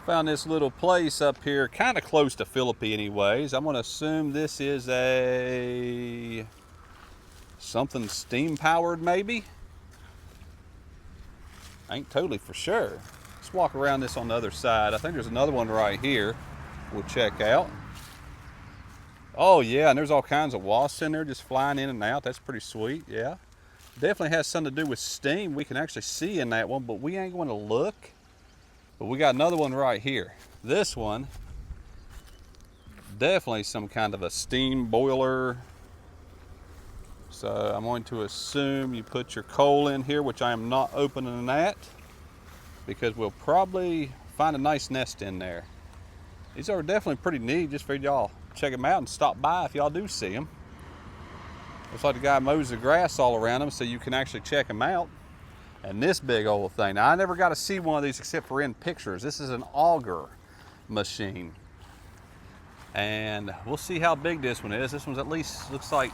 Found this little place up here, kind of close to Philippi anyways. I'm gonna assume this is a something steam powered maybe. I ain't totally for sure. Let's walk around this on the other side. I think there's another one right here we'll check out. Oh yeah, and there's all kinds of wasps in there just flying in and out. That's pretty sweet, yeah. Definitely has something to do with steam. We can actually see in that one, but we ain't going to look. But we got another one right here. This one, definitely some kind of a steam boiler. So I'm going to assume you put your coal in here, which I am not opening that, because we'll probably find a nice nest in there. These are definitely pretty neat. Just for y'all check them out and stop by if y'all do see them. Looks like the guy mows the grass all around them so you can actually check them out. And this big old thing. Now I never got to see one of these except for in pictures. This is an auger machine. And we'll see how big this one is. This one's at least looks like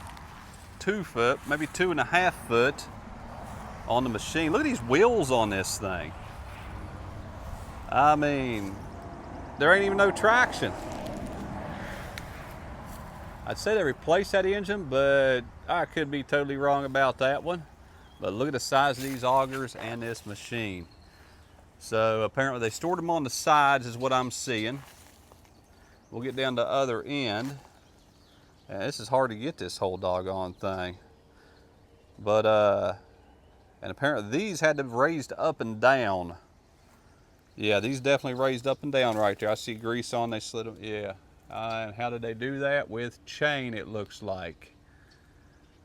2 foot, maybe 2.5 foot on the machine. Look at these wheels on this thing. I mean, there ain't even no traction. I'd say they replaced that engine, but I could be totally wrong about that one. But look at the size of these augers and this machine. So apparently they stored them on the sides is what I'm seeing. We'll get down to the other end. And this is hard to get this whole doggone thing. But, and apparently these had to be raised up and down. Yeah, these definitely raised up and down right there. I see grease on, they slid them, yeah. And how did they do that? With chain, it looks like.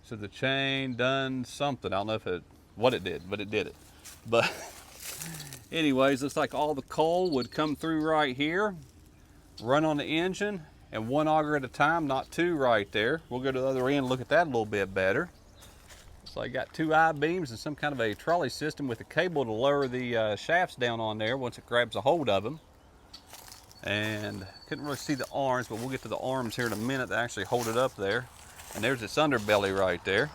So the chain done something. I don't know if what it did, but it did it. But anyways, looks like all the coal would come through right here, run on the engine, and 1 auger at a time, not 2 right there. We'll go to the other end and look at that a little bit better. So I got 2 I-beams and some kind of a trolley system with a cable to lower the shafts down on there once it grabs a hold of them. And couldn't really see the arms, but we'll get to the arms here in a minute to actually hold it up there. And there's its underbelly right there.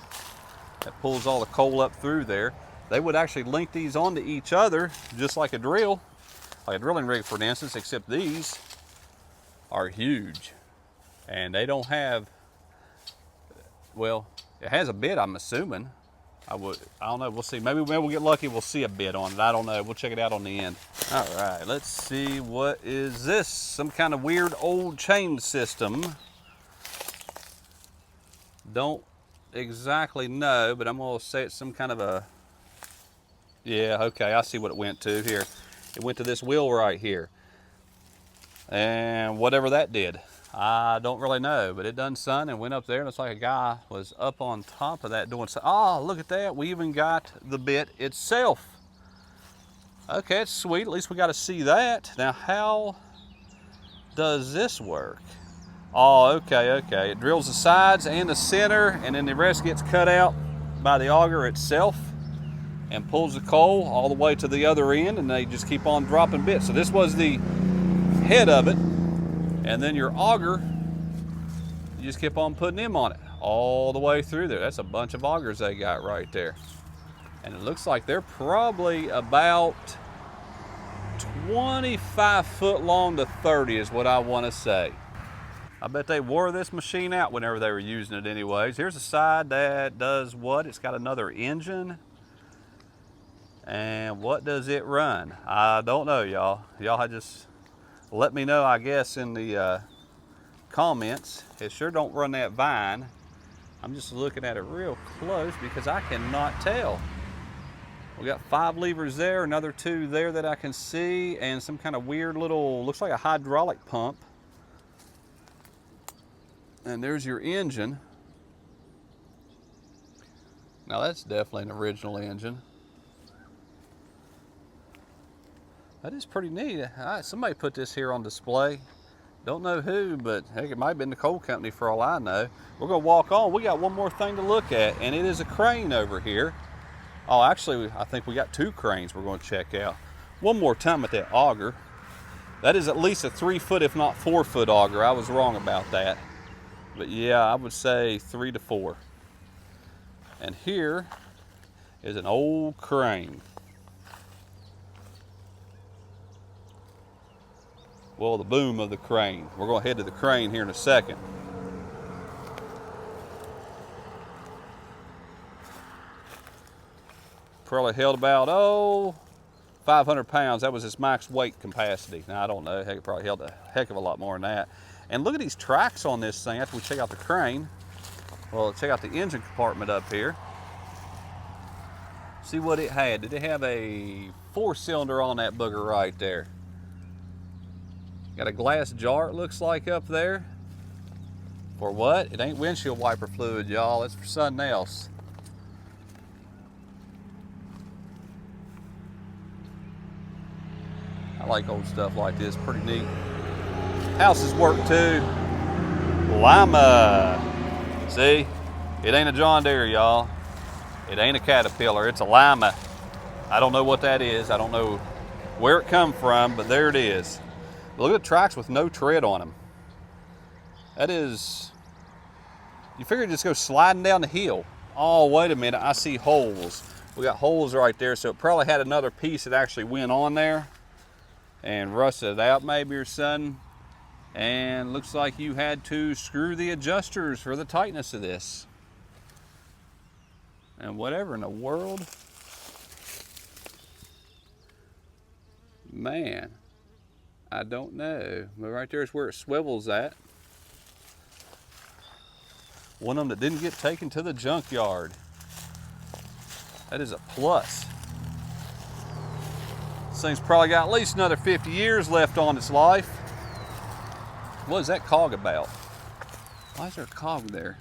That pulls all the coal up through there. They would actually link these onto each other just like a drill, like a drilling rig for instance, except these are huge. And they don't have, well, it has a bit, I'm assuming. I don't know, we'll see. Maybe we'll get lucky, we'll see a bit on it. I don't know, we'll check it out on the end. All right, let's see, what is this? Some kind of weird old chain system. Don't exactly know, but I'm gonna say it's some kind of a, yeah, okay, I see what it went to here. It went to this wheel right here. And whatever that did, I don't really know, but it done sun and went up there, and it's like a guy was up on top of that doing so. Oh, look at that, we even got the bit itself. Okay, it's sweet, at least we got to see that. Now, how does this work? Oh, okay. It drills the sides and the center, and then the rest gets cut out by the auger itself and pulls the coal all the way to the other end, and they just keep on dropping bits. So this was the head of it, and then your auger, you just keep on putting them on it all the way through there. That's a bunch of augers they got right there. And it looks like they're probably about 25 foot long to 30 is what I want to say. I bet they wore this machine out whenever they were using it anyways. Here's a side that does what? It's got another engine. And what does it run? I don't know, y'all. Y'all just let me know, I guess, in the comments. It sure don't run that vine. I'm just looking at it real close because I cannot tell. We got 5 levers there, another 2 there that I can see, and some kind of weird little, looks like a hydraulic pump. And there's your engine. Now that's definitely an original engine. That is pretty neat. Somebody put this here on display. Don't know who, but heck, it might have been the coal company for all I know. We're gonna walk on. We got one more thing to look at, and it is a crane over here. Oh, actually, I think we got 2 cranes we're gonna check out. One more time at that auger. That is at least a 3 foot, if not 4 foot auger. I was wrong about that. But yeah, I would say 3 to 4. And here is an old crane. well, the boom of the crane. We're going to head to the crane here in a second. Probably held about, 500 pounds. That was its max weight capacity. Now, I don't know. Heck, it probably held a heck of a lot more than that. And look at these tracks on this thing after we check out the crane. Well, check out the engine compartment up here. See what it had. Did it have a 4-cylinder on that booger right there? Got a glass jar, it looks like, up there. For what? It ain't windshield wiper fluid, y'all. It's for something else. I like old stuff like this. Pretty neat. Houses work too. Lima. See? It ain't a John Deere, y'all. It ain't a Caterpillar. It's a Lima. I don't know what that is. I don't know where it come from, but there it is. Look at the tracks with no tread on them. That is, you figure it just go sliding down the hill. Oh, wait a minute, I see holes. We got holes right there, so it probably had another piece that actually went on there and rusted out maybe or something. And looks like you had to screw the adjusters for the tightness of this. And whatever in the world. Man. I don't know, but right there is where it swivels at. One of them that didn't get taken to the junkyard. That is a plus. This thing's probably got at least another 50 years left on its life. What is that cog about? Why is there a cog there?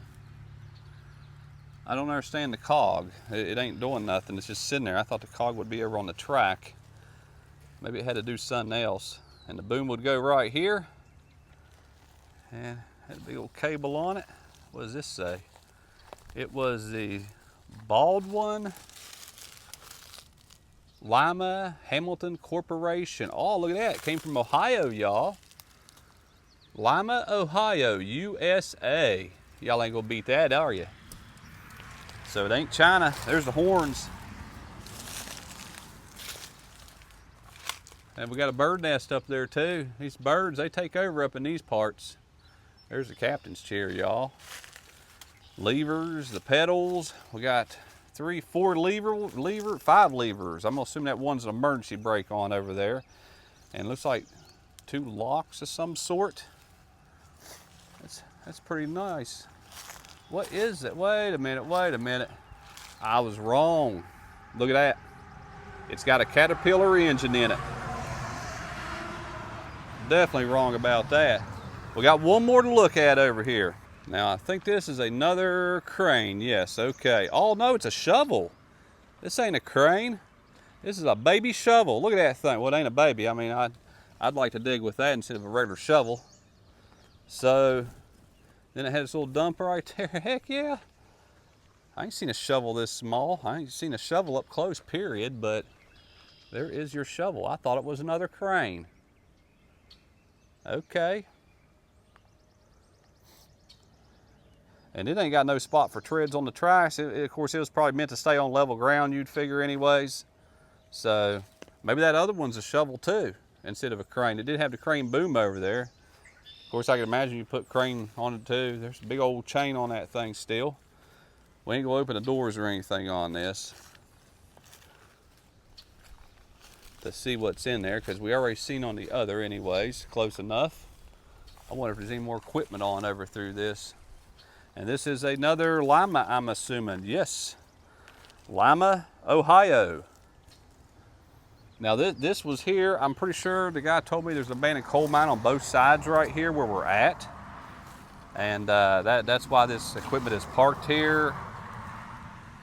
I don't understand the cog. It ain't doing nothing, it's just sitting there. I thought the cog would be over on the track. Maybe it had to do something else. And the boom would go right here. And had a big old cable on it. What does this say? It was the Baldwin Lima Hamilton Corporation. Oh, look at that. It came from Ohio, y'all. Lima, Ohio, USA. Y'all ain't gonna beat that, are you? So it ain't China. There's the horns. And we got a bird nest up there too. These birds, they take over up in these parts. There's the captain's chair, y'all. Levers, the pedals. We got 5 levers. I'm gonna assume that one's an emergency brake on over there. And it looks like 2 locks of some sort. That's pretty nice. What is it? Wait a minute. I was wrong. Look at that. It's got a Caterpillar engine in it. Definitely wrong about that. We got one more to look at over here. Now I think this is another crane. Yes, okay. Oh no, it's a shovel. This ain't a crane. This is a baby shovel. Look at that thing. Well, it ain't a baby. I mean, I'd like to dig with that instead of a regular shovel. So then it had this little dump right there. Heck yeah. I ain't seen a shovel this small. I ain't seen a shovel up close, period, but there is your shovel. I thought it was another crane. Okay. And it ain't got no spot for treads on the tracks. Of course, it was probably meant to stay on level ground, you'd figure anyways. So maybe that other one's a shovel too, instead of a crane. It did have the crane boom over there. Of course, I can imagine you put crane on it too. There's a big old chain on that thing still. We ain't gonna open the doors or anything on this to see what's in there, because we already seen on the other anyways, close enough. I wonder if there's any more equipment on over through this. And this is another Lima, I'm assuming. Yes, Lima, Ohio. Now this was here, I'm pretty sure the guy told me there's an abandoned coal mine on both sides right here where we're at. And that's why this equipment is parked here,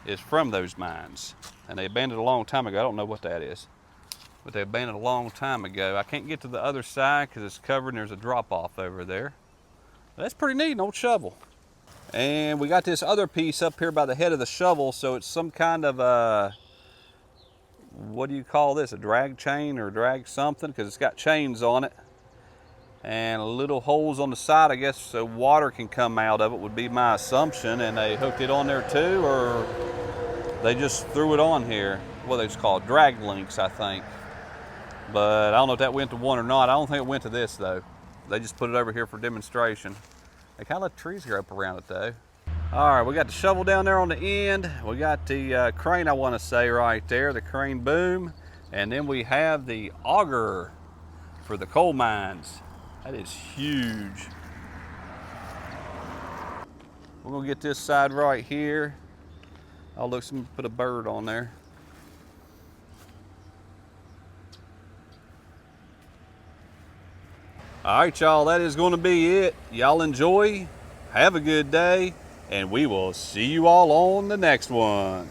is from those mines. And they abandoned a long time ago. I don't know what that is, but they abandoned a long time ago. I can't get to the other side because it's covered and there's a drop off over there. But that's pretty neat, an old shovel. And we got this other piece up here by the head of the shovel, so it's some kind of a, what do you call this, a drag chain or drag something, because it's got chains on it. And little holes on the side, I guess, so water can come out of it would be my assumption. And they hooked it on there too, or they just threw it on here. What are those called? Drag links, I think. but I don't know if that went to one or not. I don't think it went to this though. They just put it over here for demonstration. They kind of let trees grow up around it though. All right, we got the shovel down there on the end. We got the crane, I want to say, right there, the crane boom. And then we have the auger for the coal mines. That is huge. We're gonna get this side right here. Oh, look, someone put a bird on there. All right, y'all, that is gonna be it. Y'all enjoy, have a good day, and we will see you all on the next one.